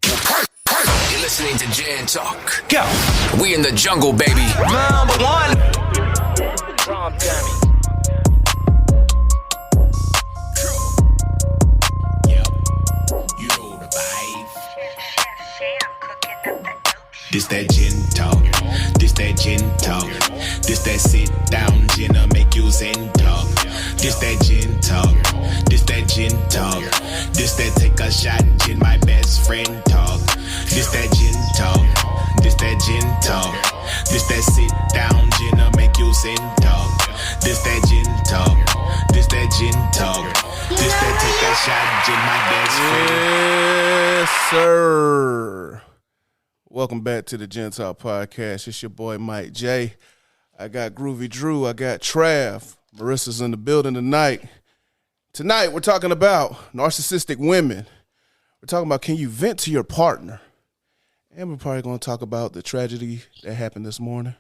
You're listening to Jan Talk. Go. We in the jungle, baby. Number one. Drum dummy. Yep. You know the vibe. This that gin talk. This that gin talk. This that sit down gin make you zen talk. This that gin talk. This that gin talk. This that take a shot gin, my best friend talk. This that gin talk. This that gin talk. This that sit down gin make you zen talk. This that gin talk. This that gin talk. This that take a shot gin, my best friend. Yes, sir. Welcome back to the Gen Talk Podcast. It's your boy Mike J. I got Groovy Drew. I got Trav. Marissa's in the building tonight. Tonight we're talking about narcissistic women. We're talking about, can you vent to your partner? And we're probably going to talk about the tragedy that happened this morning.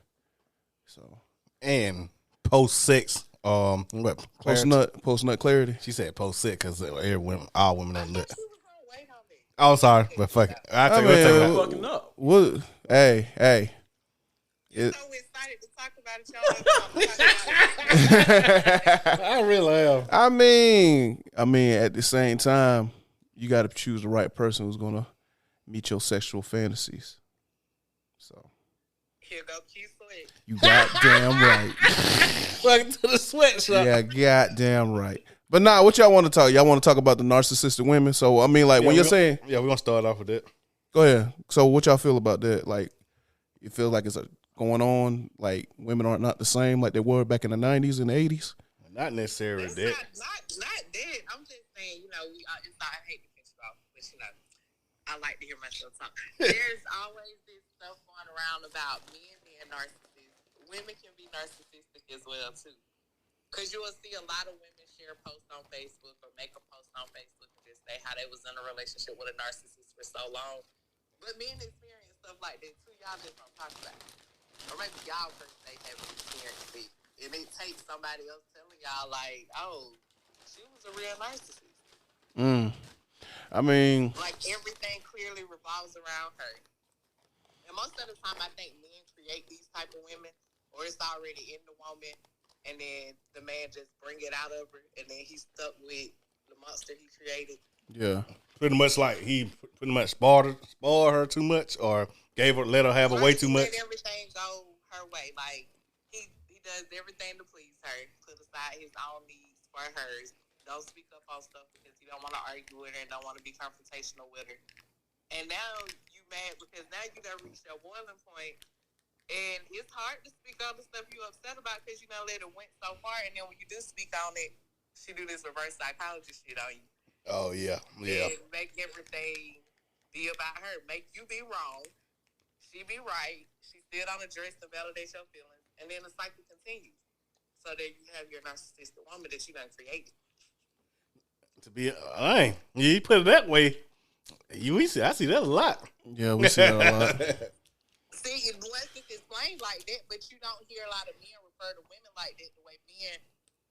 So, and post-sex, post-nut clarity. She said post-sex because all women on nut. Oh, sorry, but fuck it. I'll take it. Fucking up. What? Hey. You're so excited to talk about it, y'all. I really am. I mean, at the same time, you got to choose the right person who's going to meet your sexual fantasies. So. Here go Q-Sweat. You goddamn right. Welcome to the sweatshop. Yeah, goddamn right. But nah, what y'all want to talk? Y'all want to talk about the narcissistic women? So, I mean, like, when you're saying... Yeah, we're going to start off with that. Go ahead. So, what y'all feel about that? Like, you feel like it's going on, like, women are not the same like they were back in the 90s and the 80s? Not necessarily that. Not that. I'm just saying, I hate to piss you off, but, I like to hear myself talk. There's always this stuff going around about men being narcissists. Women can be narcissistic as well, too. Because you will see a lot of women share posts on Facebook or make a post on Facebook and just say how they was in a relationship with a narcissist for so long. But men experience stuff like that, too. Y'all just don't talk about it. Or maybe y'all first they haven't experienced it. And it takes somebody else telling y'all, like, oh, she was a real narcissist. I mean... Like, everything clearly revolves around her. And most of the time, I think men create these type of women, or it's already in the woman, and then the man just bring it out of her, and then he's stuck with the monster he created. Yeah. Pretty much like he pretty much spoiled her too much, or let her have her way too much. Let everything go her way. Like, he does everything to please her, put aside his own needs for hers. Don't speak up on stuff because you don't want to argue with her and don't want to be confrontational with her. And now you mad because now you done reached your boiling point, and it's hard to speak on the stuff you upset about because you know let it went so far, and then when you do speak on it, she do this reverse psychology shit on you. Oh yeah. And make everything be about her, make you be wrong, she be right, she still don't address and validate your feelings, and then the cycle continues. So that you have your narcissistic woman that you done created. You put it that way. I see that a lot. Yeah, we see that a lot. See, unless it's explained like that, but you don't hear a lot of men refer to women like that.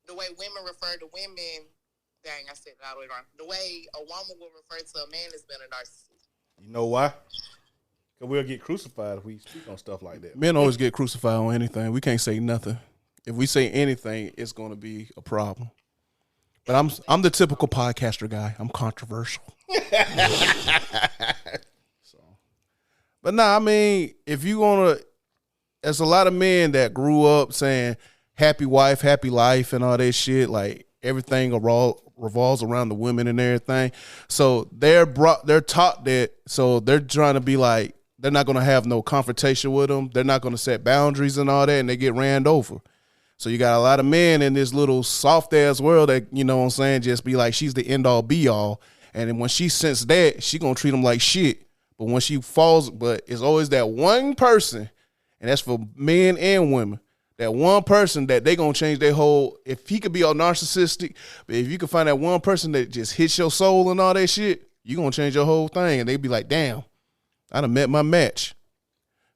The way women refer to women. Dang, I said it all the way wrong. The way a woman will refer to a man has been a narcissist. You know why? Because we'll get crucified if we speak on stuff like that. Men always get crucified on anything. We can't say nothing. If we say anything, it's going to be a problem. But I'm the typical podcaster guy. I'm controversial. But nah, I mean, if you gonna, there's a lot of men that grew up saying happy wife, happy life, and all that shit. Like everything revolves around the women and everything. So they're taught that. So they're trying to be like, they're not gonna have no confrontation with them. They're not gonna set boundaries and all that, and they get ran over. So you got a lot of men in this little soft ass world that, you know what I'm saying, just be like, she's the end all be all. And then when she sense that, she gonna treat them like shit. But when she falls, but it's always that one person, and that's for men and women, that one person that they gonna change their whole, if he could be all narcissistic, but if you can find that one person that just hits your soul and all that shit, you gonna change your whole thing. And they be like, damn, I done met my match.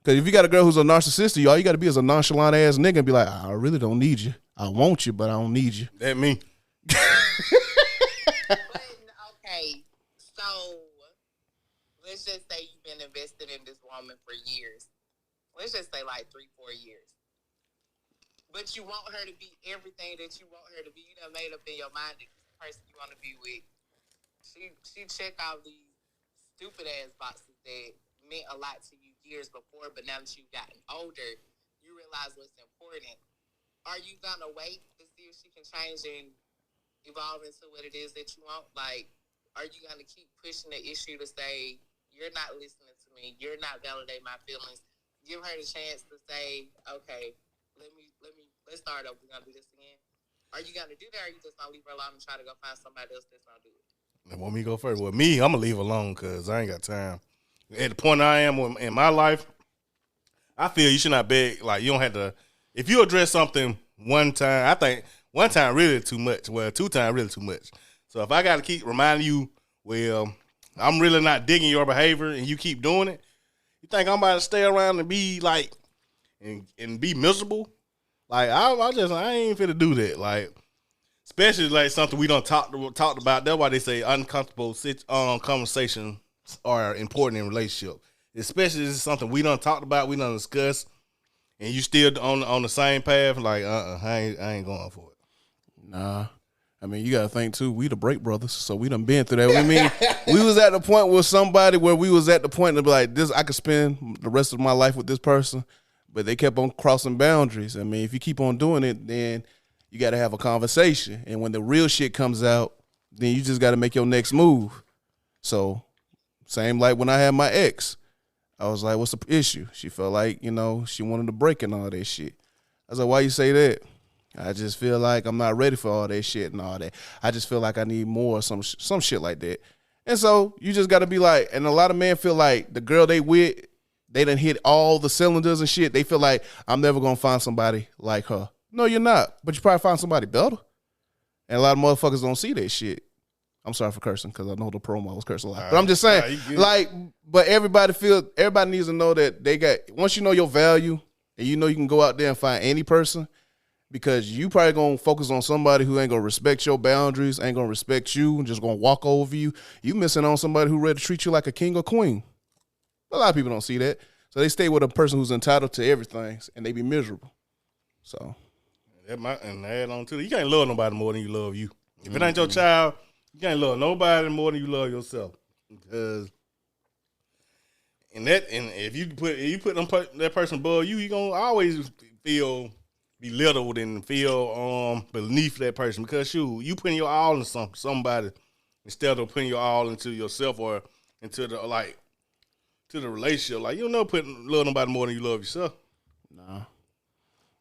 Because if you got a girl who's a narcissist, all you got to be is a nonchalant ass nigga and be like, I really don't need you. I want you, but I don't need you. That me. But, okay, so let's just say you've been invested in this woman for years. Let's just say like 3-4 years. But you want her to be everything that you want her to be. You done made up in your mind that this person you want to be with. She check out these stupid ass boxes that meant a lot to you years before, but now that you've gotten older, you realize what's important. Are you gonna wait to see if she can change and evolve into what it is that you want? Like, are you gonna keep pushing the issue to say you're not listening to me, you're not validating my feelings? Give her the chance to say, okay, let's start over. We're gonna do this again. Are you gonna do that, or are you just gonna leave her alone and try to go find somebody else that's gonna do it? They want me to go first. Well, me, I'm gonna leave alone because I ain't got time. At the point I am in my life, I feel you should not beg. Like, you don't have to. If you address something one time, I think one time really too much. Well, 2 times really too much. So if I got to keep reminding you, well, I'm really not digging your behavior, and you keep doing it, you think I'm about to stay around and be like, and be miserable? Like, I ain't finna do that. Like, especially like something we done talked about. That's why they say uncomfortable conversations are important in relationship. Especially if it's something we done talked about, we done discussed, and you still on the same path. Like, I ain't going for it. Nah. I mean, you got to think, too, we the break brothers, so we done been through that. I mean, we was at the point with somebody where we was at the point to be like, this, I could spend the rest of my life with this person, but they kept on crossing boundaries. I mean, if you keep on doing it, then you got to have a conversation. And when the real shit comes out, then you just got to make your next move. So, same like when I had my ex. I was like, what's the issue? She felt like, she wanted to break and all that shit. I was like, why you say that? I just feel like I'm not ready for all that shit and all that. I just feel like I need more, some shit like that. And so you just got to be like, and a lot of men feel like the girl they with, they done hit all the cylinders and shit. They feel like I'm never going to find somebody like her. No, you're not. But you probably find somebody better. And a lot of motherfuckers don't see that shit. I'm sorry for cursing because I know the promo was cursing a lot. But I'm just saying, but everybody needs to know that they got, once you know your value and you know you can go out there and find any person, because you probably going to focus on somebody who ain't going to respect your boundaries, ain't going to respect you, and just going to walk over you. You missing on somebody who ready to treat you like a king or queen. A lot of people don't see that. So they stay with a person who's entitled to everything, and they be miserable. So. And add on to it. You can't love nobody more than you love you. If it ain't your child, you can't love nobody more than you love yourself. Because if you put that person above you, you gonna always feel belittled and feel beneath that person, because you putting your all into somebody instead of putting your all into yourself or into the relationship. Like, you don't know love nobody more than you love yourself. Nah.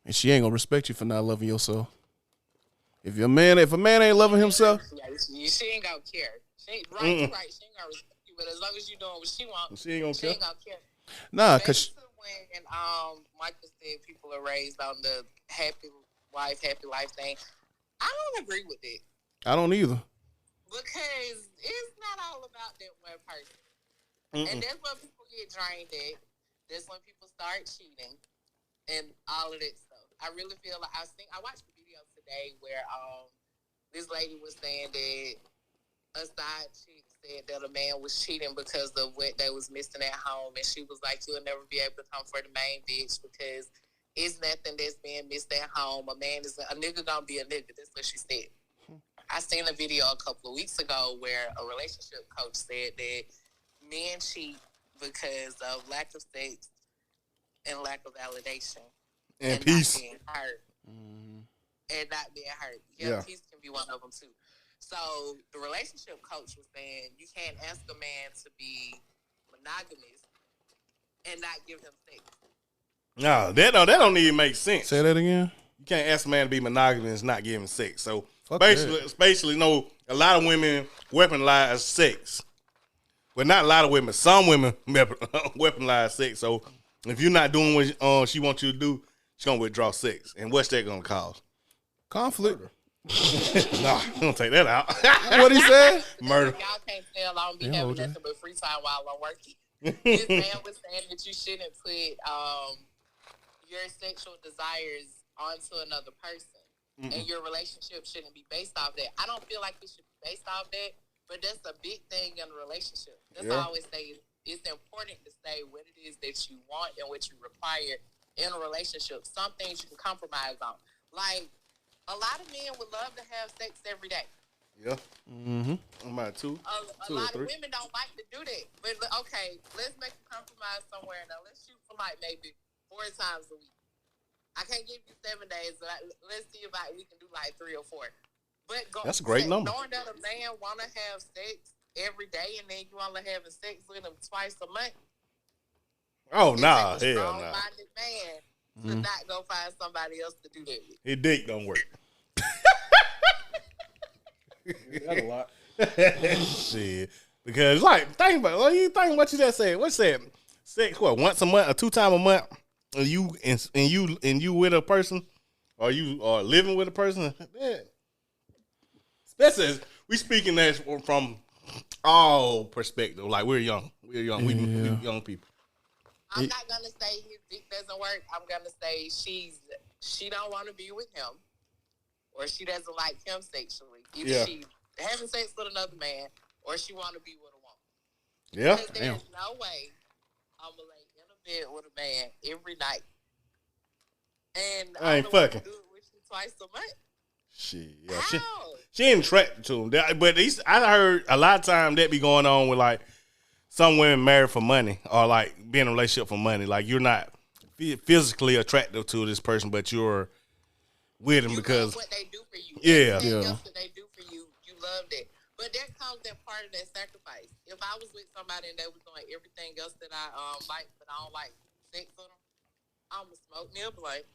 And she ain't gonna respect you for not loving yourself. If a man ain't loving himself, she ain't gonna care. She ain't right. She ain't gonna respect you, but as long as you doing what she wants, she ain't gonna care. Nah, cause when Michael said people are raised on the happy wife, happy life thing, I don't agree with it. I don't either. Because it's not all about that one person. And that's when people get drained at. That's when people start cheating and all of that stuff. I really feel like I watched a video today where this lady was saying that a side chick said that a man was cheating because of what they was missing at home, and she was like, you'll never be able to come for the main bitch because it's nothing that's being missed at home. A nigga gonna be a nigga. That's what she said. I seen a video a couple of weeks ago where a relationship coach said that men cheat because of lack of sex and lack of validation and peace, not being hurt. And not being hurt. Yeah, peace can be one of them too. So the relationship coach was saying you can't ask a man to be monogamous and not give him sex. No, that don't even make sense. Say that again. You can't ask a man to be monogamous and not give him sex. So basically, no. A lot of women weaponize sex. Well, not a lot of women. Some women weaponize sex. So if you're not doing what she wants you to do, she's gonna withdraw sex. And what's that gonna cause? Conflict. Nah, don't take that out. What he said? Murder. Y'all can't tell I don't be having nothing but free time while I'm working. This man was saying that you shouldn't put your sexual desires onto another person. And your relationship shouldn't be based off that. I don't feel like it should be based off that, but that's a big thing in a relationship. That's why I always say it's important to say what it is that you want and what you require in a relationship. Some things you can compromise on. Like, a lot of men would love to have sex every day. Yeah. Mm-hmm. I'm about two A or lot three. of women don't like to do that. But, okay, let's make a compromise somewhere. Now, let's shoot for like maybe 4 times a week. I can't give you 7 days, but let's see if we can do like 3 or 4. But that's a great number. Knowing that a man want to have sex every day and then you only having sex with him twice a month. Oh, nah. Hell Hell no. nah. Man to not go find somebody else to do that with. His dick don't work. That's a lot. Shit. Because, like, think about what you think what you just said. What's that? Sex, what, once a month or 2 times a month? And you with a person? Or you are living with a person? Yeah. Especially as we speaking that from all perspective. Like, we're young. We young people. I'm not gonna say his dick doesn't work. I'm gonna say she don't want to be with him, or she doesn't like him sexually. Either she's having sex with another man, or she want to be with a woman. Yeah, because there's no way I'm gonna lay in a bed with a man every night, and I ain't fucking do it with you twice a month. She ain't attracted to him. But I heard a lot of time that be going on with like some women married for money or like being in a relationship for money. Like you're not physically attractive to this person, but you're with him because love what they do for you. Yeah. Everything else that they do for you, you love that. But there comes that part of that sacrifice. If I was with somebody and they was doing everything else that I like, but I don't like sex with them, I'm gonna smoke me a blunt.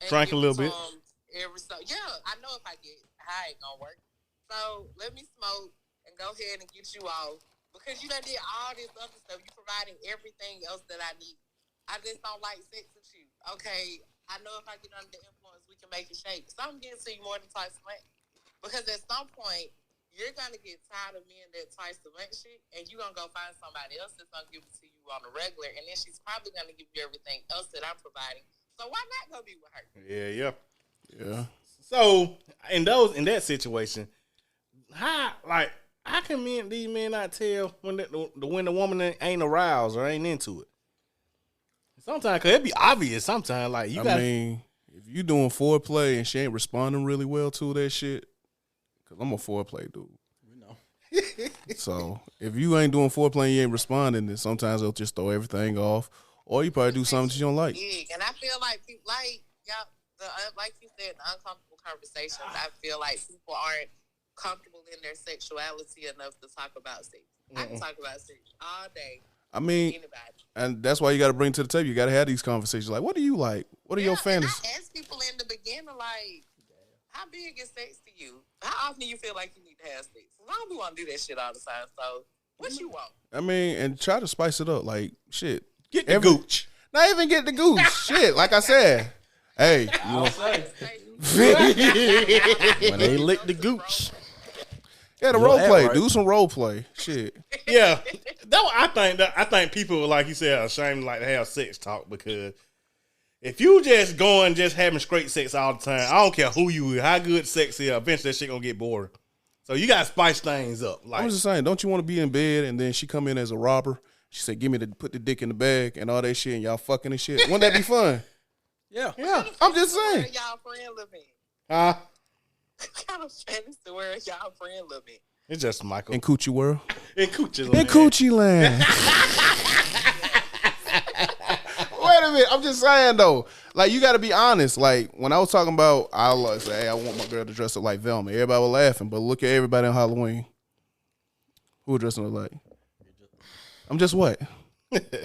Drink a little bit. I know if I get high, it gonna work. So let me smoke and go ahead and get you off because you done did all this other stuff. You providing everything else that I need. I just don't like sex with you. Okay, I know if I get under the influence, we can make it shake. So I'm getting to you more than twice a month because at some point you're gonna get tired of me and that twice a month shit, and you're gonna go find somebody else that's gonna give it to you on the regular, and then she's probably gonna give you everything else that I'm providing. So why not go be with her? Yeah. So in that situation, how can these men not tell when the woman ain't aroused or ain't into it? Sometimes, cause it be obvious. Sometimes, like if you doing foreplay and she ain't responding really well to that shit, cause I'm a foreplay dude. We know. So if you ain't doing foreplay and you ain't responding, then sometimes they'll just throw everything off, or you probably do something you don't like. Yeah, and I feel like people, like y'all, like you said, the uncomfortable conversations. I feel like people aren't comfortable in their sexuality enough to talk about sex. I can talk about sex all day. I mean, anybody. And that's why you got to bring to the table. You got to have these conversations. Like, what do you like? What are your fantasies? I ask people in the beginning, like, how big is sex to you? How often do you feel like you need to have sex? I don't want to do that shit all the time. So, what you want? I mean, and try to spice it up. Like, shit. Get the gooch. Not even get the gooch. Shit, like I said. Hey, you know. When they lick the gooch. Yeah, the role play. Right. Do some role play. Shit. Yeah. I think people, like you said, are ashamed like to have sex talk because if you just having straight sex all the time, I don't care who you is, how good sex is, eventually that shit gonna get boring. So you gotta spice things up. Like, I was just saying, don't you want to be in bed and then she come in as a robber? She said, put the dick in the bag and all that shit and y'all fucking and shit. Wouldn't that be fun? Yeah. I'm just saying. Where y'all friend live in? Huh? What kind of fantasy where y'all friend live in? It's just Michael. In Coochie World. In Coochie Land. In Coochie Land. Wait a minute. I'm just saying, though. Like, you got to be honest. Like, when I was talking about, I was say, hey, I want my girl to dress up like Velma. Everybody was laughing, but look at everybody on Halloween. Who dressing up like? I'm just what?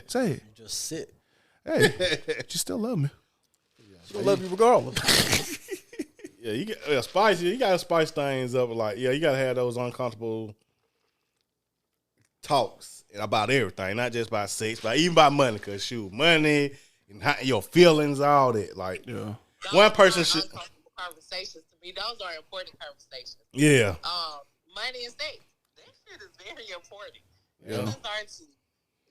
Say it. You just sit. Hey, you still love me. She'll love you regardless. Yeah, you gotta spice things up. Like, yeah, you gotta have those uncomfortable talks about everything, not just about sex, but even about money. Cause shoot, money and your feelings, all that. Like, those one person should. Uncomfortable conversations to me. Those are important conversations. Yeah. Money and sex. That shit is very important. Yeah. Feelings are too.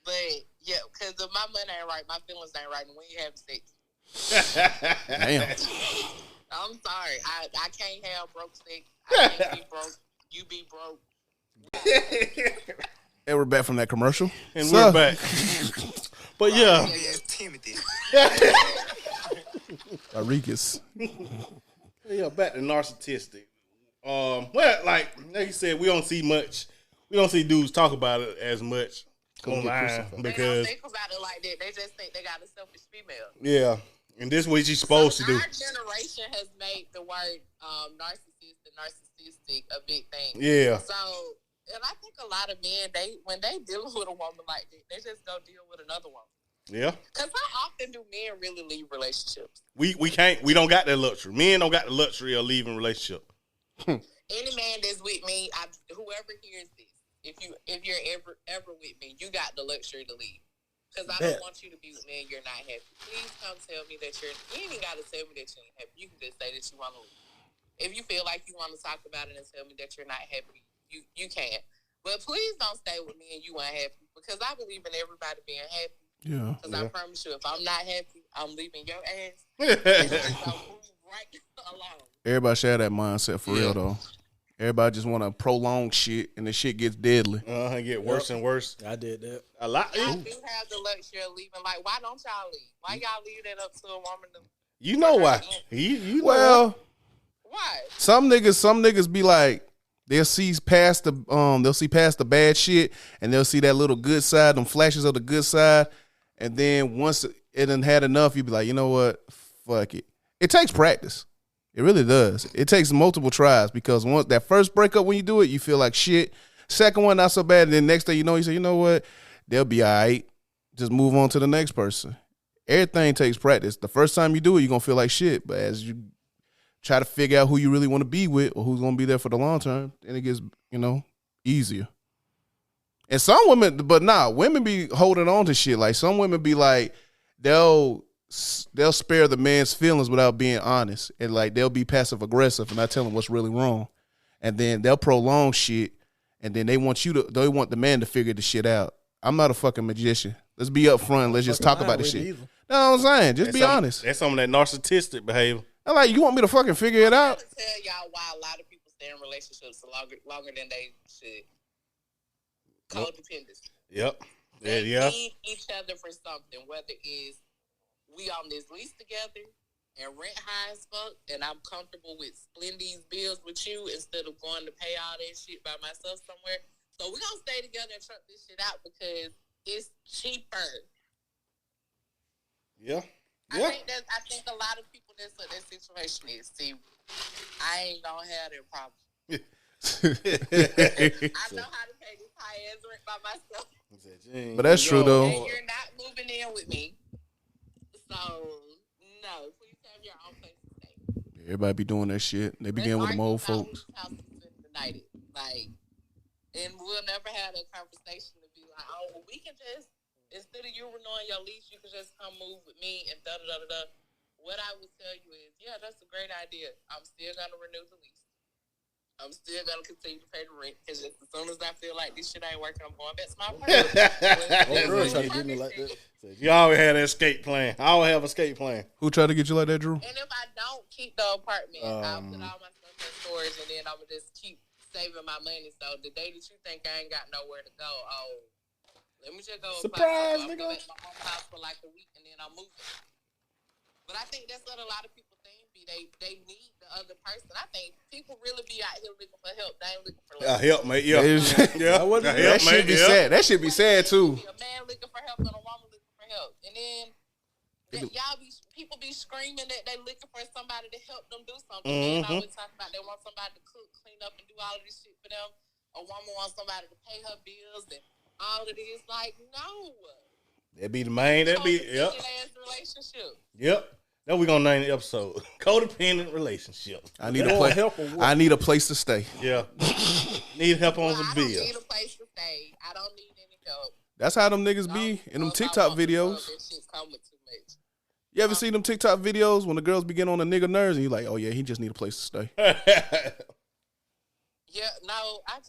But yeah, because if my money ain't right, my feelings ain't right, and we ain't having sex. Damn. I'm sorry. I can't have broke sex. I can't be broke. You be broke. And we're back from that commercial. And we're back. But yeah. Timothy. Enriquez. Yeah, back to narcissistic. Well, like you said, we don't see much. We don't see dudes talk about it as much online They because don't think about it like that. They just think they got a selfish female. yeah, and this is what you're supposed to do. Our generation has made the word narcissist and narcissistic a big thing. Yeah. So, and I think a lot of men, when they dealing with a woman like that, they just go deal with another woman. Yeah. Because how often do men really leave relationships? We don't got that luxury. Men don't got the luxury of leaving relationship. Any man that's with me, whoever hears this, if you're ever with me, you got the luxury to leave. Because I don't want you to be with me and you're not happy. Please come tell me that you ain't got to tell me that you ain't happy. You can just say that you want to leave. If you feel like you want to talk about it and tell me that you're not happy, you can. But please don't stay with me and you unhappy. Because I believe in everybody being happy. Yeah. Because I promise you, if I'm not happy, I'm leaving your ass. I'll move right along. Everybody share that mindset for real though. Everybody just want to prolong shit, and the shit gets deadly. Get worse and worse. I did that. A lot. Y'all do have the luxury of leaving. Like, why don't y'all leave? Why y'all leave that up to a woman? You know why? You know Well, why? some niggas be like, they'll see past the bad shit, and they'll see that little good side, them flashes of the good side, and then once it done had enough, you be like, you know what? Fuck it. It takes practice. It really does. It takes multiple tries because once that first breakup, when you do it, you feel like shit. Second one, not so bad. And then next thing you know, you say, you know what? They'll be all right. Just move on to the next person. Everything takes practice. The first time you do it, you're going to feel like shit. But as you try to figure out who you really want to be with or who's going to be there for the long term, then it gets, easier. And some women, women be holding on to shit. Like some women be like, they'll spare the man's feelings without being honest, and like they'll be passive aggressive and not tell him what's really wrong, and then they'll prolong shit, and then they want the man to figure the shit out. I'm not a fucking magician. Let's be upfront. Let's just talk about this shit. Either. No, I'm saying just be honest. That's some of that narcissistic behavior. I'm like, you want me to fucking figure it out? I'm going to tell y'all why a lot of people stay in relationships longer than they should. Codependency. Yep. They Yeah. need each other for something, whether it's we on this lease together and rent high as fuck, and I'm comfortable with splitting these bills with you instead of going to pay all that shit by myself somewhere. So we're going to stay together and truck this shit out because it's cheaper. Yeah. I think a lot of people, that's what that situation is. See, I ain't going to have that problem. I know how to pay this high ass rent by myself. But that's true though. And you're not moving in with me. So, no, please have your own place to stay. Everybody be doing that shit. They begin with them old folks. Like, and we'll never have that conversation to be like, oh, well, we can just, instead of you renewing your lease, you can just come move with me and da-da-da-da-da. What I would tell you is, yeah, that's a great idea. I'm still going to renew the lease. I'm still going to continue to pay the rent because just as soon as I feel like this shit ain't working, I'm going back to my apartment. Girl try to get me like that. You always had an escape plan. I always have an escape plan. Who tried to get you like that, Drew? And if I don't keep the apartment, I'll put all my stuff in storage and then I'm going to just keep saving my money. So the day that you think I ain't got nowhere to go, let me just go. Surprise, I'm nigga. going to my mom's house for like a week and then I'm moving. But I think that's what a lot of people think. They need the other person. I think people really be out here looking for help. They ain't looking for love. Help, mate. Yeah. That should be sad. That should be sad too. A man looking for help and a woman looking for help. And then people be screaming that they looking for somebody to help them do something. Men always talk about they want somebody to cook, clean up, and do all of this shit for them. A woman wants somebody to pay her bills and all of this. Like, no. That be the main. That be relationship. Yep. Now we're gonna name the episode "Codependent Relationship." I need a place to stay. Yeah. Need help on the bill. I don't need a place to stay. I don't need any help. That's how them niggas be in them TikTok videos. You ever see them TikTok videos when the girls begin on the nigga nerves and you like, oh yeah, he just need a place to stay. Yeah, no, I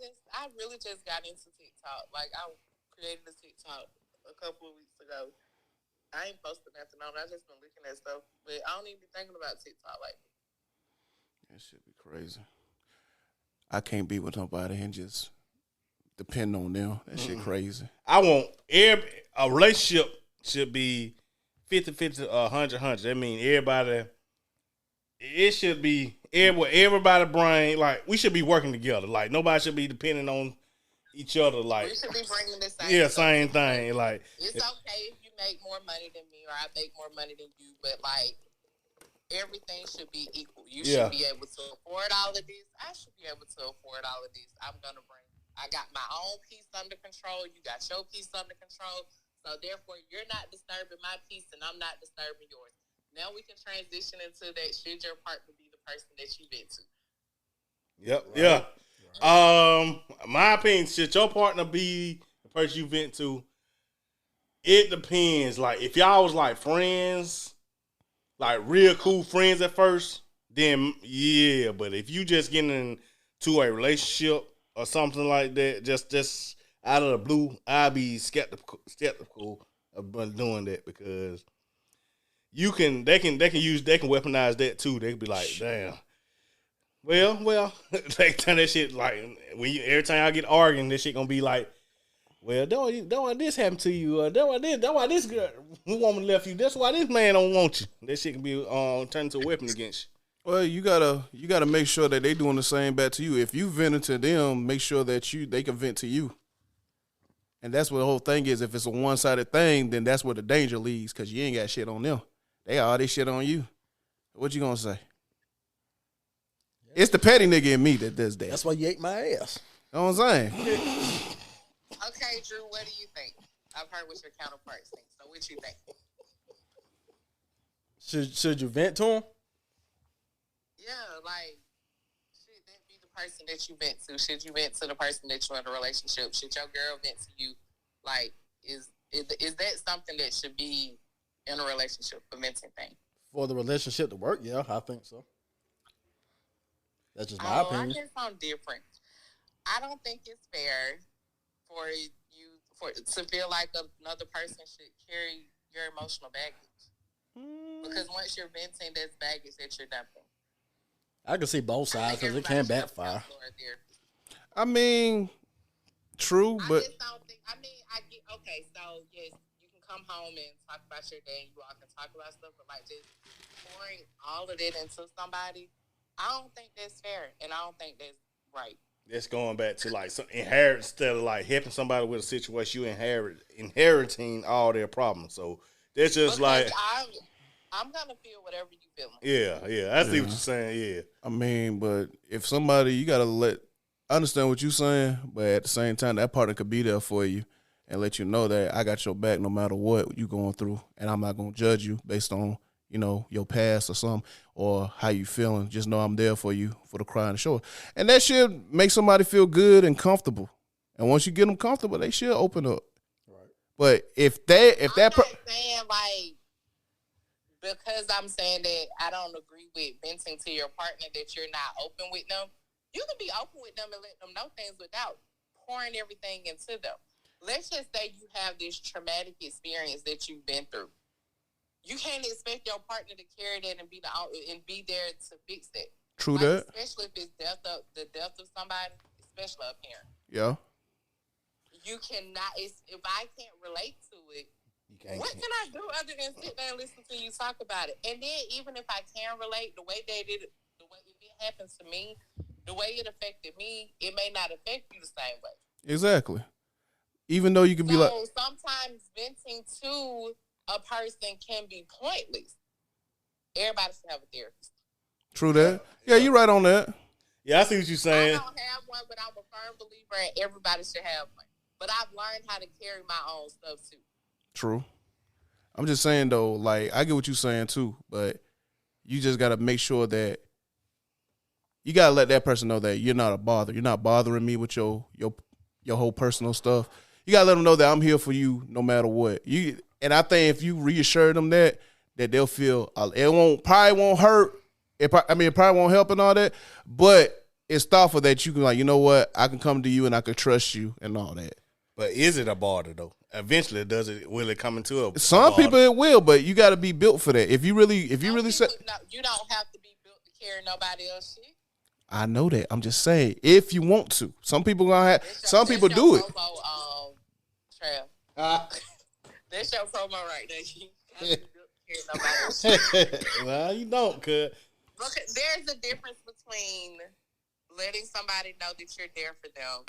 really just got into TikTok. Like I created a TikTok a couple of weeks ago. I ain't posting nothing on it. I just been looking at stuff, but I don't even be thinking about TikTok like that. That should be crazy. I can't be with nobody and just depend on them. That shit crazy. I want a relationship should be 50-50, 100-100. That means everybody. It should be everybody brain. Like we should be working together. Like nobody should be depending on each other. Like We should be bringing the same. same thing. Like It's okay if you make more money than me or I make more money than you, but like everything should be equal. You should be able to afford all of this. I should be able to afford all of this. I got my own piece under control. You got your piece under control. So therefore, you're not disturbing my peace, and I'm not disturbing yours. Now we can transition into that. Should your partner be the person that you vent to? Yep. Right. Yeah. My opinion, should your partner be the person you vent to? It depends. Like if y'all was like friends, like real cool friends at first, then yeah. But if you just getting into a relationship or something like that, just out of the blue, I'd be skeptical about doing that because they can weaponize that too. They can be like, damn. Well, they turn that shit like every time I get arguing, this shit gonna be like, well, don't why this happened to you, don't why this girl, woman left you, that's why this man don't want you. That shit can be turned into a weapon against you. Well, you gotta make sure that they doing the same back to you. If you venting to them, make sure that they can vent to you. And that's what the whole thing is. If it's a one-sided thing, then that's where the danger leads because you ain't got shit on them. They got all this shit on you. What you gonna say? It's the petty nigga in me that does that. That's why you ate my ass. You know what I'm saying? Okay, Drew, what do you think? I've heard what your counterparts think. So what you think? Should you vent to him? Yeah, like, should that be the person that you vent to? Should you vent to the person that you're in a relationship? Should your girl vent to you? Like, is that something that should be in a relationship, a venting thing? For the relationship to work, yeah, I think so. That's just my opinion. I guess I'm different. I don't think it's fair for you to feel like another person should carry your emotional baggage. Because once you're venting, that's baggage that you're dumping. I can see both sides because it can backfire. I mean, true, but I get okay. So yes, you can come home and talk about your day, and you all can talk about stuff, but like just pouring all of that into somebody, I don't think that's fair, and I don't think that's right. That's going back to like some inherit instead of like helping somebody with a situation, you inheriting all their problems. So that's just because like I'm gonna feel whatever you feel. Yeah. I see what you're saying. Yeah. I mean, but if somebody, you gotta I understand what you're saying, but at the same time, that partner could be there for you and let you know that I got your back no matter what you going through, and I'm not gonna judge you based on your past or something or how you feeling. Just know I'm there for you for the cry and the show, and that should make somebody feel good and comfortable. And once you get them comfortable, they should open up. Right. But if that I'm not saying like. Because I'm saying that I don't agree with venting to your partner that you're not open with them. You can be open with them and let them know things without pouring everything into them. Let's just say you have this traumatic experience that you've been through. You can't expect your partner to carry that and be there to fix that. True that. Especially if it's the death of somebody, especially a parent. Yeah. You cannot. If I can't relate to it. What can I do other than sit there and listen to you talk about it? And then even if I can relate, the way they did it, the way it happens to me, the way it affected me, it may not affect you the same way. Exactly. Even though you can be like... sometimes venting to a person can be pointless. Everybody should have a therapist. True that. Yeah, you're right on that. Yeah, I see what you're saying. I don't have one, but I'm a firm believer in everybody should have one. But I've learned how to carry my own stuff too. True. I'm just saying though, like I get what you're saying too, but you just gotta make sure that you gotta let that person know that you're not a bother. You're not bothering me with your whole personal stuff. You gotta let them know that I'm here for you no matter what. And I think if you reassure them that they'll feel it probably won't hurt. It probably won't help and all that, but it's thoughtful that you can like, you know what, I can come to you and I can trust you and all that. But is it a bother though? Eventually, will it come into a Some bother? people it will, but you got to be built for that. If you really say you don't have to be built to carry nobody else's shit. I know that. I'm just saying, if you want to, some people gonna have. Some people do it. Promo, Trav. That's your promo right there. Well, you don't, cuz. Look, there's a difference between letting somebody know that you're there for them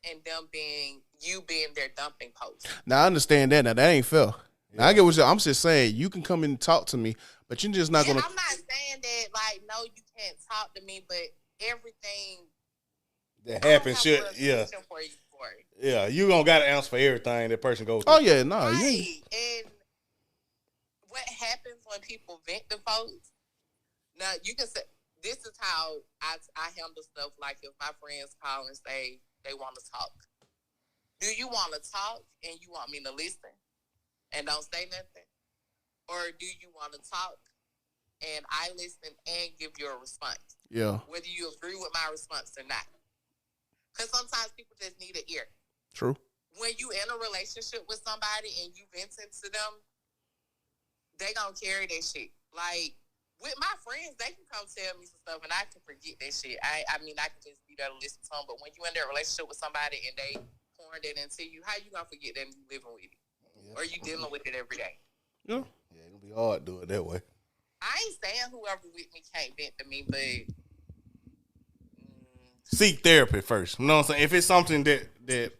and them being their dumping post. Now I understand that. Now that ain't fair. Now, I get what I'm just saying. You can come in and talk to me, but you're just not gonna. I'm not saying that like no, you can't talk to me, but everything that happens should for you. Yeah, you gonna got to answer for everything that person goes through. Oh yeah, no. Right. And what happens when people vent the post? Now you can say this is how I handle stuff. Like if my friends call and say they want to talk, do you want to talk and you want me to listen and don't say nothing, or do you want to talk and I listen and give you a response? Yeah. Whether you agree with my response or not, because sometimes people just need an ear. True. When you in a relationship with somebody and you venting to them, they gonna carry that shit. Like with my friends, they can come tell me some stuff and I can forget that shit. I mean, I can just be there to listen to them. But when you in a relationship with somebody and they pouring that into you, how you gonna forget that you living with it? Yeah. Or you dealing with it every day? Yeah. Yeah, it'll be hard to do it that way. I ain't saying whoever with me can't vent to me, but seek therapy first. You know what I'm saying? If it's something that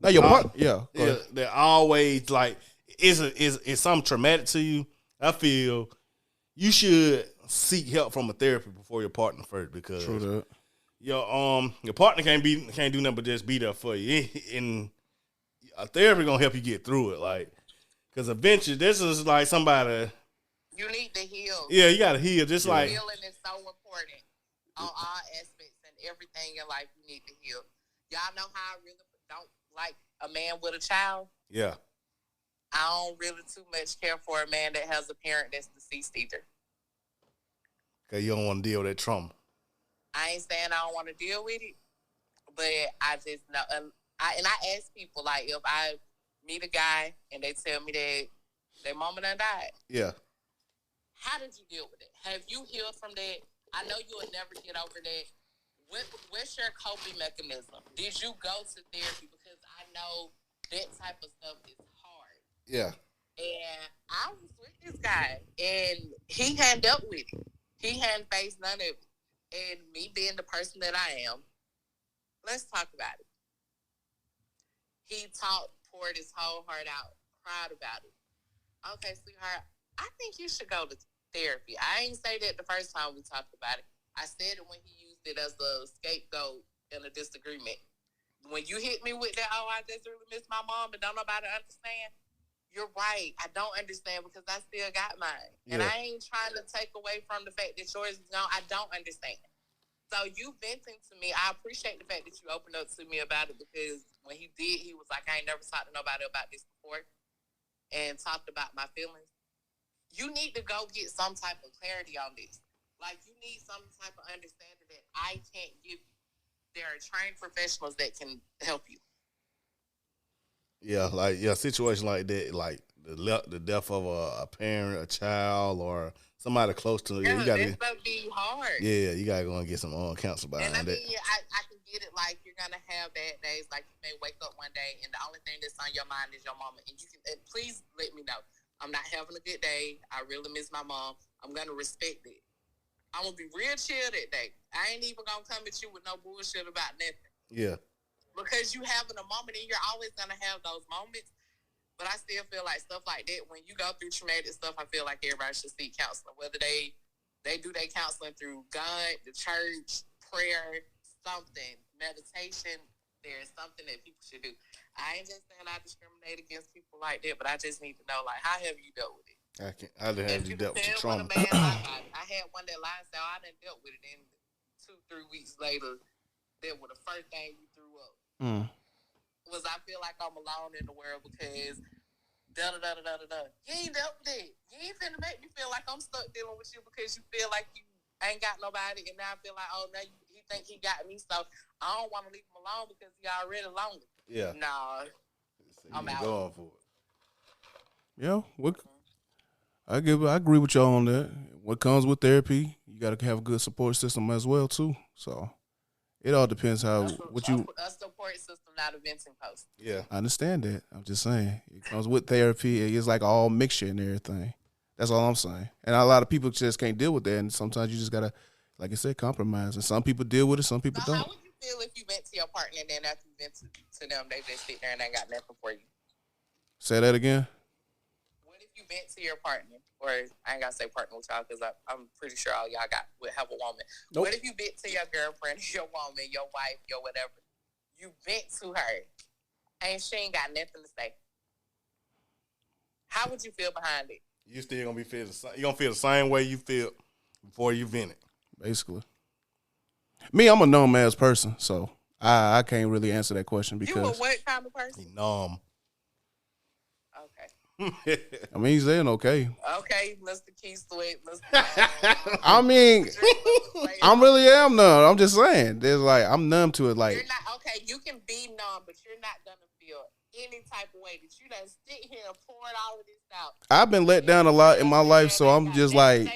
now your part, that always like is something traumatic to you, I feel you should seek help from a therapist before your partner first, because true that. Your partner can't do nothing but just be there for you, and a therapist gonna help you get through it, like, because eventually this is like somebody you need to heal. Yeah, you gotta heal. Just like healing is so important on all aspects and everything in life. You need to heal. Y'all know how I really don't like a man with a child. Yeah, I don't really too much care for a man that has a parent that's deceased either. Cause you don't want to deal with that trauma. I ain't saying I don't want to deal with it, but I just know. I ask people, like, if I meet a guy and they tell me that their mama done died. Yeah. How did you deal with it? Have you healed from that? I know you would never get over that. What's your coping mechanism? Did you go to therapy? Because I know that type of stuff is hard. Yeah. And I was with this guy, and he hadn't dealt with it. He hadn't faced none of it. And me being the person that I am, let's talk about it. He poured his whole heart out, cried about it. Okay, sweetheart, I think you should go to therapy. I ain't say that the first time we talked about it. I said it when he used it as a scapegoat in a disagreement. When you hit me with that, I just really miss my mom and don't nobody understand, you're right. I don't understand because I still got mine. Yeah. And I ain't trying to take away from the fact that yours is gone. I don't understand. So you venting to me, I appreciate the fact that you opened up to me about it, because when he did, he was like, I ain't never talked to nobody about this before and talked about my feelings. You need to go get some type of clarity on this. Like, you need some type of understanding that I can't give you. There are trained professionals that can help you. Yeah, like situation like that, like the death of a parent, a child, or somebody close to you. Yeah, you gotta, that's gonna be hard. Yeah, you gotta go and get some counsel behind that. And I can get it. Like, you're gonna have bad days. Like, you may wake up one day and the only thing that's on your mind is your mama. And and please let me know. I'm not having a good day. I really miss my mom. I'm gonna respect it. I'm gonna be real chill that day. I ain't even gonna come at you with no bullshit about nothing. Yeah. Because you having a moment, and you're always gonna have those moments. But I still feel like stuff like that, when you go through traumatic stuff, I feel like everybody should seek counseling. Whether they do their counseling through God, the church, prayer, something, meditation. There's something that people should do. I ain't just saying I discriminate against people like that, but I just need to know, like, how have you dealt with it? I done had you dealt with the trauma. I had one that lied and said, I done dealt with it. Then 2-3 weeks later, that was the first thing you threw up. Was I feel like I'm alone in the world because da-da-da-da-da-da. You ain't dealt with it. You ain't finna make me feel like I'm stuck dealing with you because you feel like you ain't got nobody, and now I feel like, oh, now he think he got me, so I don't want to leave him alone because he already lonely. Yeah. Nah, I'm out. Going for it. Yeah, I agree with y'all on that. What comes with therapy, you got to have a good support system as well too. So it all depends how A support system, not a venting post. Yeah, I understand that. I'm just saying it comes with therapy. It's like all mixture and everything. That's all I'm saying. And a lot of people just can't deal with that. And sometimes you just gotta, like I said, compromise. And some people deal with it, some people So don't. how would you feel if you vent to your partner and then after you vent to them, they just sit there and ain't got nothing for you? Say that again. What if you vent to your partner, or I ain't gotta say partner with y'all because I'm pretty sure all y'all would have a woman. Nope. What if you vent to your girlfriend, your woman, your wife, your whatever? You vent to her, and she ain't got nothing to say. How would you feel behind it? you still gonna be feel the same. You gonna feel the same way you feel before you vent it. Basically, me, I'm a numb ass person, so I can't really answer that question You a because what kind of person? He numb. Okay. I mean he's saying okay. Okay, Mr. Key Sweat. I mean, I really am numb. I'm just saying, there's like I'm numb to it. Like You're not okay. You can be numb, but you're not gonna feel any type of way that you done sit here and poured all of this out. I've been let down a lot in my life, so I'm just like,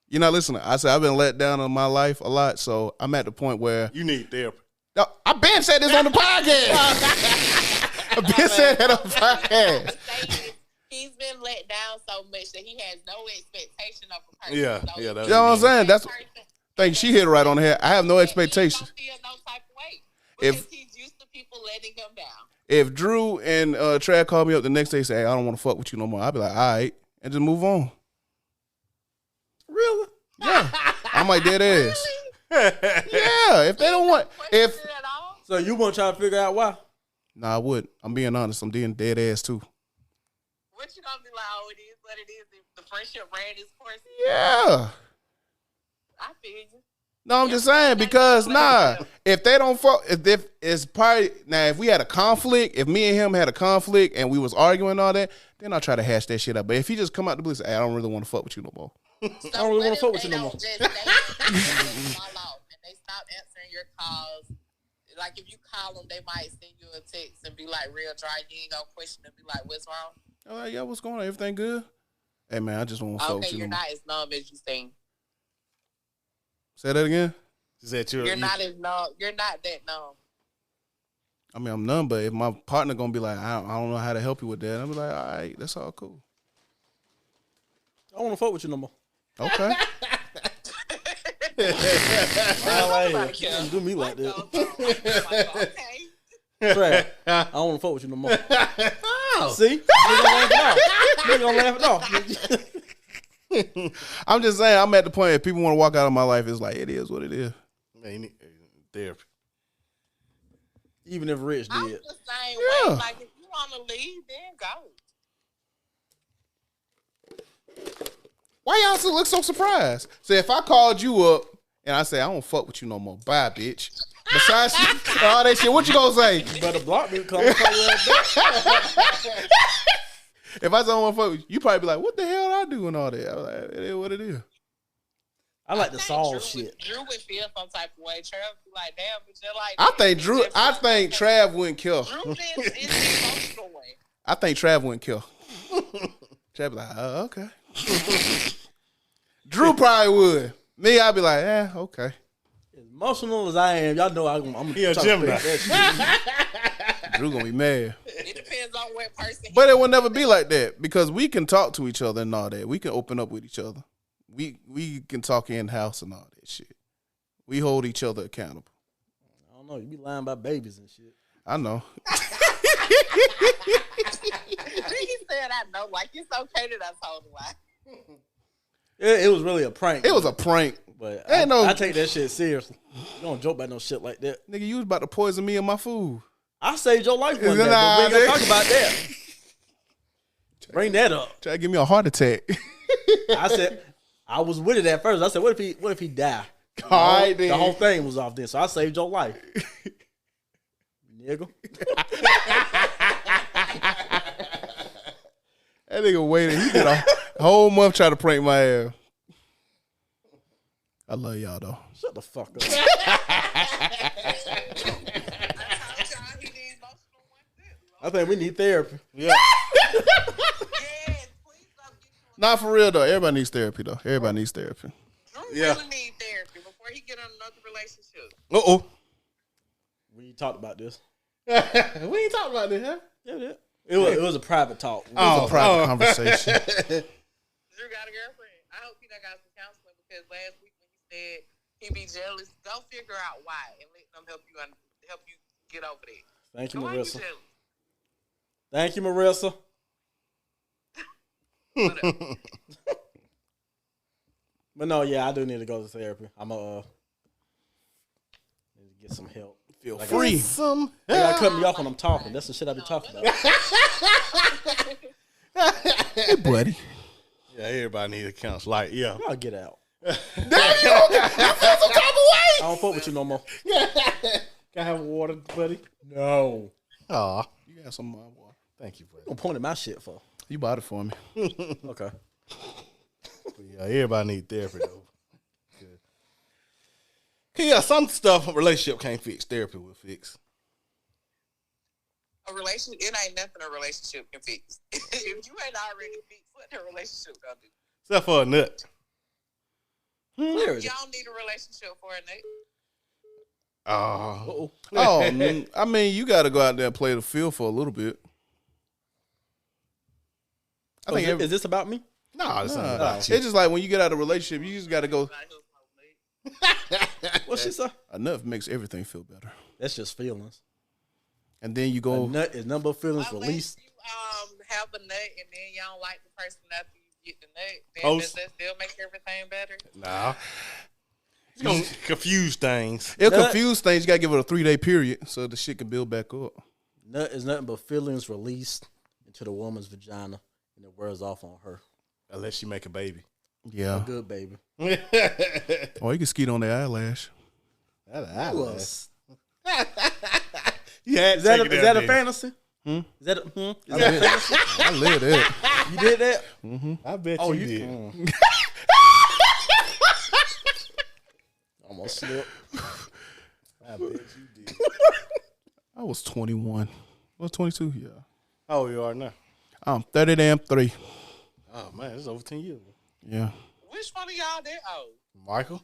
you're not listening. I said I've been let down in my life a lot, so I'm at the point where You need therapy. no, I've been said this on the podcast. I've been said that on the podcast. He's been let down so much that he has no expectation of a person. Yeah, So yeah, if that's You know what I'm you saying? that That's person, think she hit it right on the head. I have no expectation. He don't feel no type of way If- because he's used to people letting him down. If Drew and Trav called me up the next day and say, hey, I don't want to fuck with you no more, I'd be like, all right, and just move on. Really? Yeah. I'm like dead ass. Yeah. If they don't want, if Question at all? So you want to try to figure out why? nah, I would. I'm being honest. I'm being dead ass too. What you gonna be like? Oh, it is what it is. If the friendship ran its course, Yeah. I feel you. No, I'm just saying because if they don't fuck, if it's probably now if we had a conflict, if me and him had a conflict and we was arguing and all that, then I'll try to hash that shit up. But if he just come out the blue and say, hey, I don't really want to fuck with you no more. So I don't really want to fuck with you no more. Just they fall off and they stop answering your calls. Like if you call them, they might send you a text and be like real dry. You ain't gonna question and be like, "What's wrong?" I'm like, yeah, what's going on? Everything good? Hey man, I just want to fuck with Okay, you. you're no more. not as numb as you seem. Say that again. Is that You're not as numb. You're not that numb. I mean, I'm numb, but if my partner gonna be like, I don't know how to help you with that, I'm be like, all right, that's all cool. I don't want to fuck with you no more. Okay. I like it. You don't do me like that. Okay. Trav, I don't want to fuck with you no more. See? You're going to laugh it off. I'm just saying, I'm at the point if people want to walk out of my life, it's like, it is what it is. Man, you need therapy. Even if Rich I'm did. the same Yeah. way. Like if you want to leave, then go. Why y'all still look so surprised? So if I called you up and I say, I don't fuck with you no more, bye, bitch. Besides all that shit, what you gonna say? You better block me. Call me, call you right back. If I say I don't want to fuck with you, you probably be like, what the hell I do and all that? I'm like, it is what it is. I like to think solve shit. Drew would feel some type of way. Trav would be like, damn, but you're like. I think Trav wouldn't kill. Drew is in the emotional way. I think Trav wouldn't kill. Trav be like, oh, okay. Drew probably would. Me, I'd be like, okay. As emotional as I am, y'all know I'm He a Gemini. Drew gonna be mad. It depends on what person. But it will never be like that because we can talk to each other and all that. We can open up with each other. We can talk in house and all that shit. We hold each other accountable. I don't know. You be lying about babies and shit. I know. He said, I know, like it's okay that I told him why. It was really a prank. It was a prank. But Ain't no- I take that shit seriously. You don't joke about no shit like that. Nigga, you was about to poison me and my food. I saved your life one day, Nah, but we ain't gonna nigga. talk about that. Bring that up. Try to give me a heart attack. I said I was with it at first. I said, what if he died? All right, then. The whole thing was off then, so I saved your life. Nigga. That nigga waited. He did a whole month trying to prank my ass. I love y'all though. Shut the fuck up. I told y'all he the emotional one too. I think we need therapy. Yeah. Yes, please don't get you Not for real though. Everybody needs therapy though. Everybody needs therapy. Drew really need therapy before he get on another relationship. We talked about this. We ain't talking about this, huh? Yeah. It was a private talk. It was a private conversation. Drew got a girlfriend. I hope he done got some counseling because last week when he said he be jealous, go figure out why and let them help you get over that. Thank you, Why Marissa. you jealous? Thank you, Marissa. But no, yeah, I do need to go to therapy. I'm need to get some help. Feel free. You gotta cut me off when I'm talking. That's the shit I be talking about. Hey, buddy. Yeah, everybody need a counsel. Like, yeah. I'll get out. Damn, you feel some type of way. I don't fuck with you no more. Can I have water, buddy? No. Aw. You got some water. Thank you, buddy. Don't point at my shit for. You bought it for me. Okay. But yeah, everybody need therapy though. Good. Yeah, some stuff a relationship can't fix. Therapy will fix. A relationship, it ain't nothing a relationship can fix. If you ain't already fixed, what the relationship gonna do? Except for a nut. Clearly. Y'all need a relationship for a nut. I mean, you got to go out there and play the field for a little bit. I think is this about me? No, it's not about you. It's just like when you get out of a relationship, you just got to go. What she say? A nut makes everything feel better. That's just feelings. And then you go. A nut is number of feelings Unless released. you have a nut and then y'all like the person after you get the nut, then does that still make everything better? Nah. It's going to confuse things. It'll confuse things. You got to give it a 3-day period so the shit can build back up. Nut is nothing but feelings released into the woman's vagina and it wears off on her. Unless you make a baby. Yeah. A good baby. Or you can skeet on the eyelash. Eyelash. Is that a fantasy? Is that a fantasy? I live that. You did that? Mm-hmm. I bet you did. Almost slipped. I bet you did. I was 21. I was 22, yeah. How old you are now? I'm 30-3. Oh, man, it's over 10 years. Yeah. Which one of y'all that old? Michael?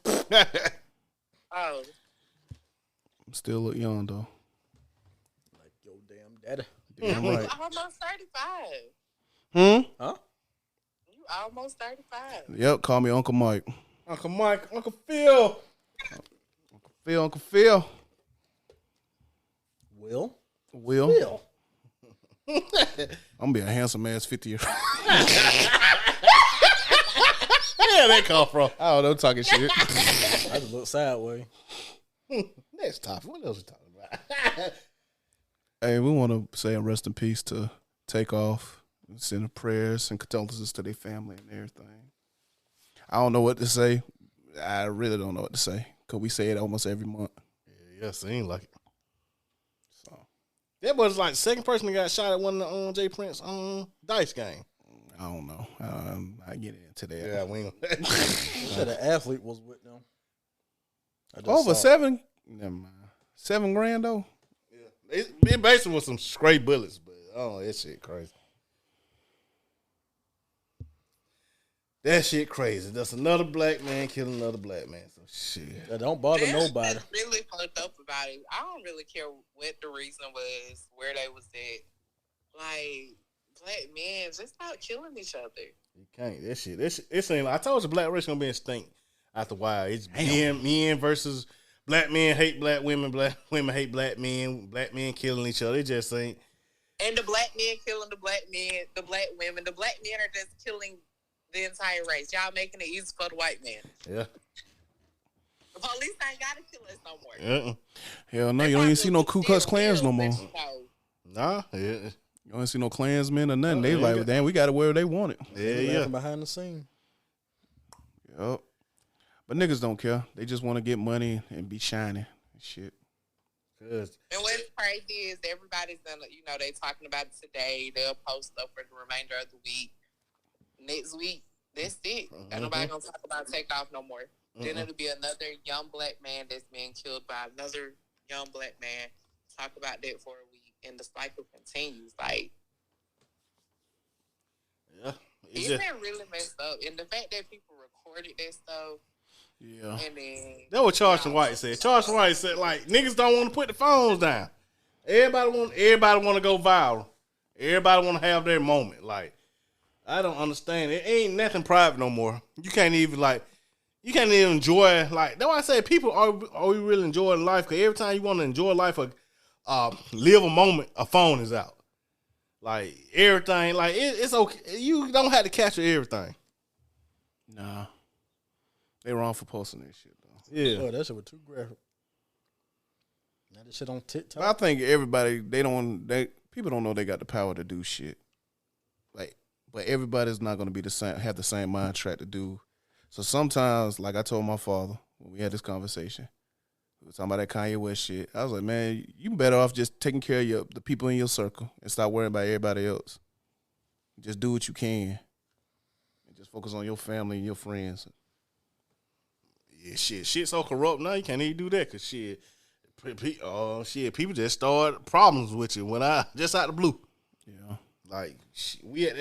Oh. I'm still look young, though. Like your damn daddy. Damn You right. almost 35. Huh? You almost 35. Yep, call me Uncle Mike. Uncle Mike, Uncle Phil. Uncle Phil. Will? I'm going to be a handsome-ass 50-year-old. Where that come from? I don't know, talking shit. I just look sideways. Next topic. What else we talking about? Hey, we want to say rest in peace to Takeoff. Send prayers and condolences to their family and everything. I don't know what to say. I really don't know what to say because we say it almost every month. Yeah, seems like it. So that was like the second person that got shot at one of the Jay Prince dice game. I don't know. I get into that. Yeah, we ain't. Said an athlete was with them. Over $7? Never mind. $7,000 though. Yeah, it basically was some stray bullets, but that shit crazy. That shit crazy. That's another black man killing another black man. So shit. That don't bother nobody. That's really fucked up about it. I don't really care what the reason was, where they was at. Like, black men, just stop killing each other. You can't. That shit. It seems like I told you black race gonna be extinct after a while. It's men versus black men hate black women hate black men killing each other. It just ain't. And the black men killing the black men, the black women. The black men are just killing the entire race. Y'all making it easy for the white man. Yeah. The police ain't gotta kill us no more. Hell no, you don't even see no Ku Klux Klans no more. Nah, yeah. You don't see no Klansmen or nothing. They like, damn, we got it where they want it. Yeah. Behind the scene. Yep. But niggas don't care. They just want to get money and be shiny and shit. Good. And what's crazy is everybody's gonna, they talking about it today. They'll post up for the remainder of the week. Next week, that's it. Ain't nobody gonna talk about Takeoff no more. Then it'll be another young black man that's being killed by another young black man. Talk about that for a week, and the cycle continues. Like, yeah, he Isn't that really messed up? And the fact that people recorded that stuff. Yeah. And then that's what Charleston White said. Charleston White said, like, niggas don't want to put the phones down. Everybody want to go viral. Everybody want to have their moment. Like, I don't understand. It ain't nothing private no more. You can't even enjoy, like, that's why I say people are we really enjoying life? Because every time you want to enjoy life or live a moment, a phone is out. Like, everything, like, it's okay. You don't have to capture everything. Nah. They wrong for posting that shit, though. Yeah. Oh, that shit was too graphic. Now that shit on TikTok. But I think people don't know they got the power to do shit. Like, but everybody's not going to be the same, have the same mind track to do. So sometimes, like I told my father when we had this conversation, we were talking about that Kanye West shit. I was like, man, you better off just taking care of the people in your circle and stop worrying about everybody else. Just do what you can. And just focus on your family and your friends. Yeah, shit's so corrupt now. You can't even do that because people just start problems with you when just out the blue. Yeah, like we at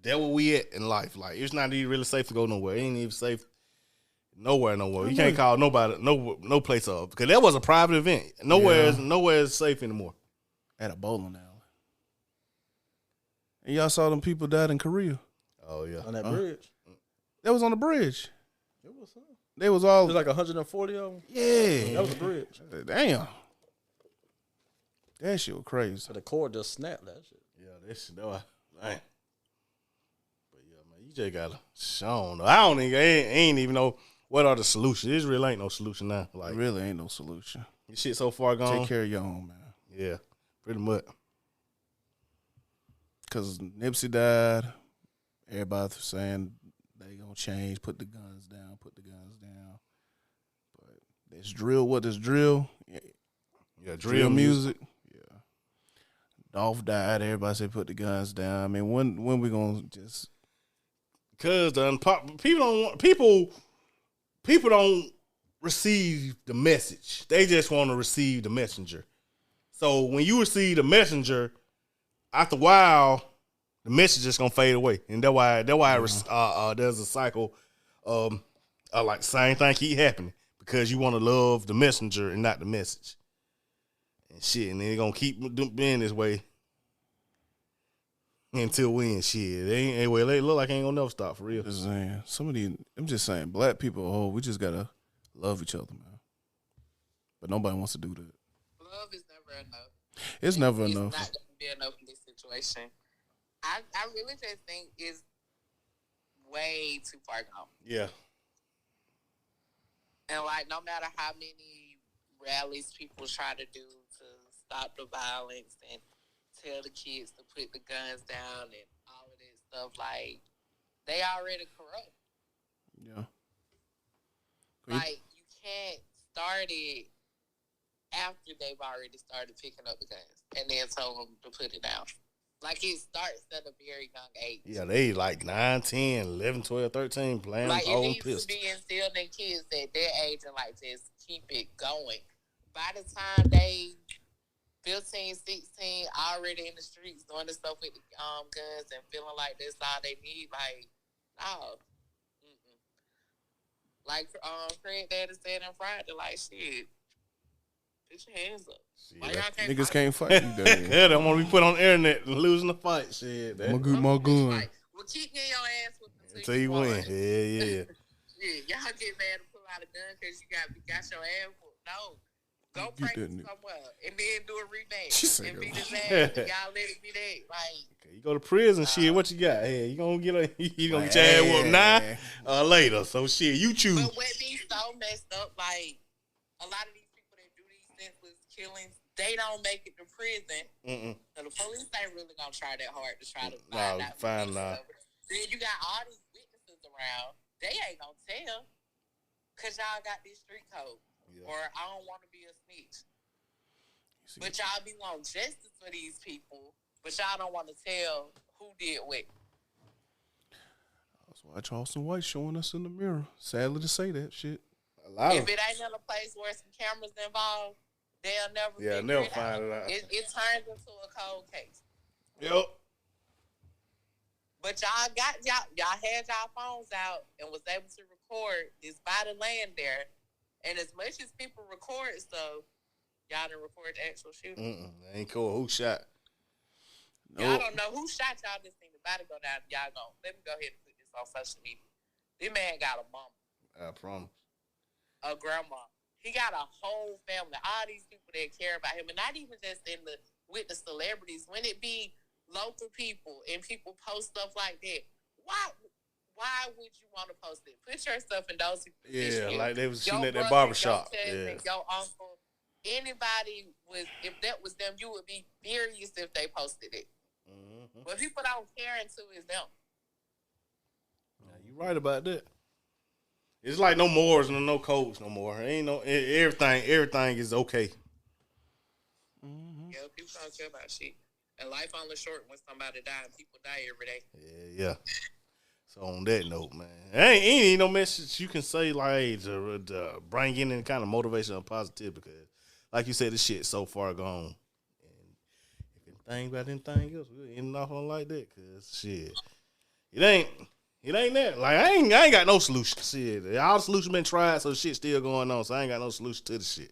that where we at in life. Like it's not even really safe to go nowhere. It ain't even safe nowhere. You can't call nobody no place up because that was a private event. Nowhere is safe anymore. At a bowling alley, and y'all saw them people died in Korea. Oh yeah, On that bridge. That was on the bridge. It was something. They was all. It was like 140 of them. Yeah. That was the bridge. Damn. That shit was crazy. So the cord just snapped that shit. Yeah, that was, man. But yeah, man, you just gotta show. I ain't even know what are the solutions. This really ain't no solution now. Like It really ain't no solution. this shit so far gone. Take care of your own, man. Yeah, pretty much. Because Nipsey died. Everybody was saying they gonna change, put the guns down. But this drill, what is drill? Yeah, Drill music. Yeah. Dolph died. Everybody said put the guns down. I mean, when we gonna just? Cause people don't receive the message. They just want to receive the messenger. So when you receive the messenger, after a while, the message is gonna fade away, and that's why there's a cycle. Like the same thing keep happening because you want to love the messenger and not the message, and shit. And they're gonna keep being this way until when shit. They look like it ain't gonna never stop for real. Just saying, I'm just saying, black people, we just gotta love each other, man. But nobody wants to do that. Love is never enough. It's never It's enough. not going to be enough in this situation. I really just think it's way too far gone. Yeah. And, like, no matter how many rallies people try to do to stop the violence and tell the kids to put the guns down and all of that stuff, like, they already corrupt. Yeah. Like, you can't start it after they've already started picking up the guns and then tell them to put it down. Like, it starts at a very young age. Yeah, they like 9, 10, 11, 12, 13 playing like, own it needs pistol. to be instilled in kids at their age and, like, just keep it going. By the time they 15, 16, already in the streets doing the stuff with the guns and feeling like that's all they need, like, no. Mm-mm. Like Fred Daddy said on Friday, like, shit, put your hands up. Why y'all Niggas fight? can't fight you, daddy. Yeah, don't want to be put on the internet and losing the fight. Shit, My gun. Like, well, keep getting your ass whooped until you win. Yeah. Yeah, y'all get mad and pull out a gun because you got your ass whooped. No. Go Get practice that nigga. somewhere and then do a rematch She said and go. beat his ass. And y'all let it be that. Like, You go to prison, shit. What you got? Hey, you gonna get your ass whooped now or later? So shit, you choose. but what be so messed up, like, a lot of these people that do these senseless killings, they don't make it to prison. So the police ain't really gonna try that hard to try to find out. Then you got all these witnesses around. They ain't gonna tell because y'all got this street code. Yeah. Or I don't want to be a snitch. But y'all be wanting justice for these people, but y'all don't want to tell who did what. That's why Charleston White showing us in the mirror. Sadly to say that shit. If it ain't in a place where some cameras involved, they'll never find it out. It turns into a cold case. Yep. But But y'all had y'all phones out and was able to record this body laying there. And as much as people record stuff, y'all didn't record the actual shooting. Ain't cool. Who shot? Y'all don't know who shot. Y'all just seen the body go down. Y'all go, let me go ahead and put this on social media. This man got a mama. I promise. A grandma. He got a whole family. All these people that care about him. And not even just with the celebrities. When it be local people and people post stuff like that, why would you want to post it? Put your stuff in those positions. Yeah, like they was shooting at that barbershop. Your uncle, anybody if that was them, you would be furious if they posted it. Mm-hmm. But people don't care until it's them. Yeah, you right about that. It's like no mores and no codes no more. Ain't no everything is okay. Mm-hmm. Yeah, people don't care about shit. And life only short when somebody dies. People die every day. Yeah. So on that note, man, ain't no message you can say like to bring in any kind of motivation or positive because, like you said, this shit's so far gone. And if anything about anything else, we'll end off on like that because shit, it ain't that. Like I ain't got no solution. Shit, all the solutions been tried, so shit still going on. So I ain't got no solution to the shit.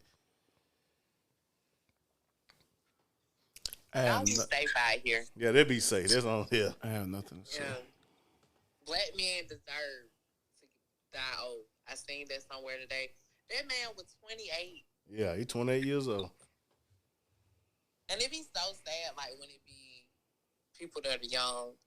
Y'all be safe out here. Yeah, they be safe. That's on here. I have nothing to say. Yeah. Black men deserve to die old. I seen that somewhere today. That man was 28. Yeah, he's 28 years old. And it be so sad, like, when it be people that are young.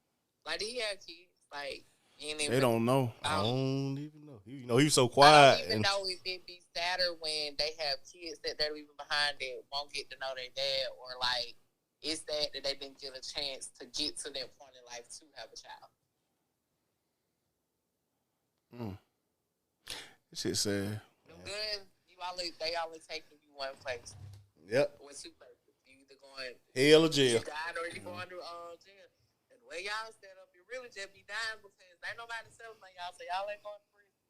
Like, do he have kids? Like, they don't know. I don't even know. You know, he was so quiet. I don't even know if it be sadder when they have kids that they're leaving behind that won't get to know their dad, or, like, it's sad that they didn't get a chance to get to that point in life to have a child. This shit sad. Good. They only take you one place. Yep. Or two places. You either going hell or jail. You died or you going to jail. And the way y'all set up, you really just be dying because ain't nobody celebrating y'all, so y'all ain't going to prison.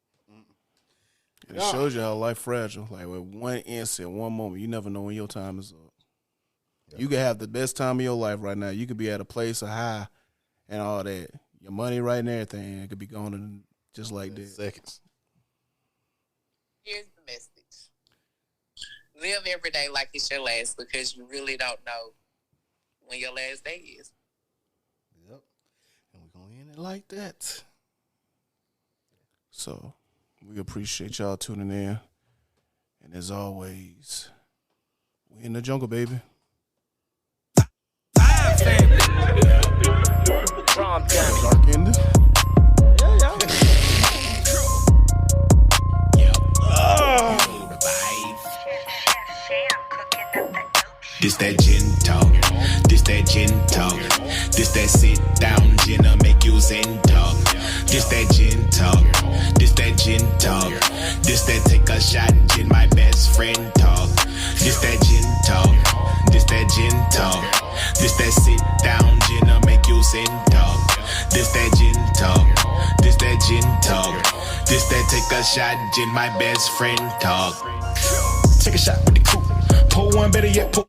It shows you how life fragile. Like with one instant, one moment, you never know when your time is up. Yep. You could have the best time of your life right now. You could be at a place of high and all that. Your money right and everything. It could be gone in just like that. Seconds. Here's the message. Live every day like it's your last because you really don't know when your last day is. Yep. And we're going to end it like that. So, we appreciate y'all tuning in. And as always, we in the jungle, baby. Dark ending. This that gin talk, this that gin talk, this that sit down gin'll make you zen talk. This that gin talk, this that gin talk, this that take a shot gin my best friend talk. This that gin talk, this that gin talk, this that sit down gin'll make you zen talk. This that gin talk, this that gin talk, this that take a shot gin my best friend talk. Take a shot with the coupe, pull one better yet pull.